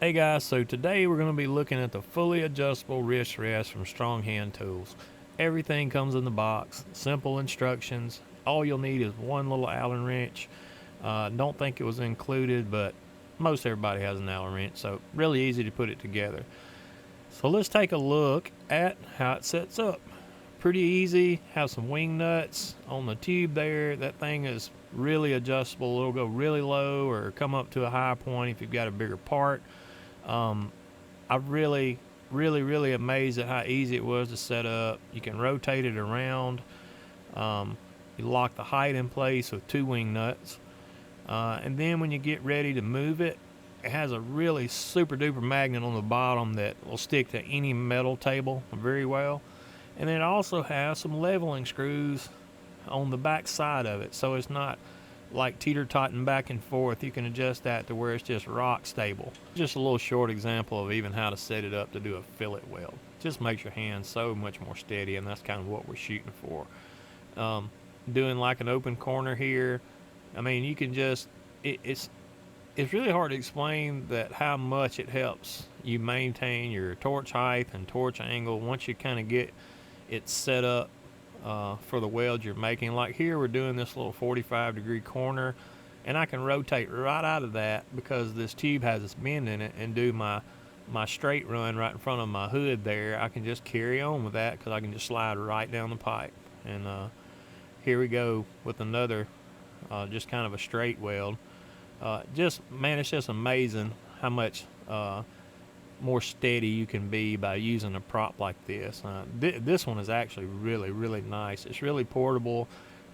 Hey guys, so today we're going to be looking at the fully adjustable wrist rest from Stronghand Tools. Everything comes in the box, simple instructions. All you'll need is one little Allen wrench. Don't think it was included, but most everybody has an Allen wrench, so really easy to put it together. So let's take a look at how it sets up. Pretty easy, have some wing nuts on the tube there. That thing is really adjustable. It'll go really low or come up to a high point if you've got a bigger part. I'm really amazed at how easy it was to set up. You can rotate it around. You lock the height in place with 2 wing nuts. And then when you get ready to move it, it has a really super duper magnet on the bottom that will stick to any metal table very well. And then it also has some leveling screws on the back side of it, so it's not like teeter-totting back and forth. You can adjust that to where it's just rock stable. Just a little short example of even how to set it up to do a fillet weld. Just makes your hands so much more steady, and that's kind of what we're shooting for. Doing like an open corner here, I mean, you can just, it's really hard to explain that how much it helps you maintain your torch height and torch angle once you kind of get it set up for the weld you're making. Like here we're doing this little 45-degree corner, and I can rotate right out of that because this tube has this bend in it, and do my straight run right in front of my hood there. I can just carry on with that because I can just slide right down the pipe. And here we go with another just kind of a straight weld. Man, it's just amazing how much more steady you can be by using a prop like this. This one is actually really nice. It's really portable.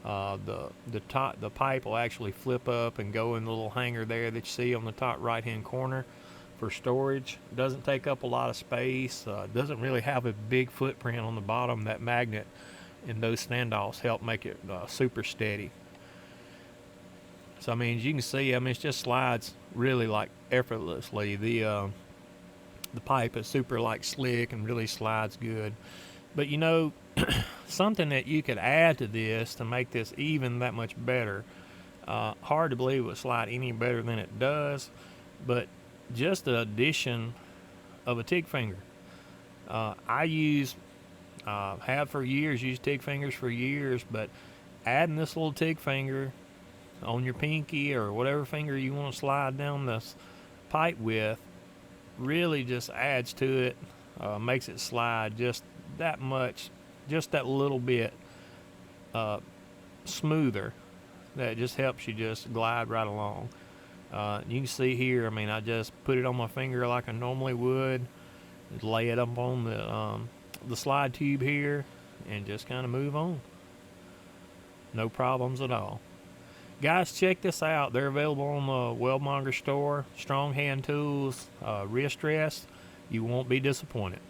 The pipe will actually flip up and go in the little hanger there that you see on the top right hand corner for storage. It doesn't take up a lot of space. Doesn't really have a big footprint on the bottom. That magnet and those standoffs help make it super steady. So I mean, as you can see, I mean, it just slides really like effortlessly. The pipe is super like slick and really slides good. But you know, something that you could add to this to make this even that much better. Hard to believe it would slide any better than it does, but just the addition of a TIG finger. I have for years, used TIG fingers for years, but adding this little TIG finger on your pinky or whatever finger you want to slide down this pipe with really just adds to it, makes it slide just that much, just that little bit smoother. That just helps you just glide right along. You can see here, I mean, I just put it on my finger like I normally would, lay it up on the slide tube here, and just kind of move on. No problems at all. Guys, check this out. They're available on the Weldmonger store. Stronghand Tools Wrist Rest. You won't be disappointed.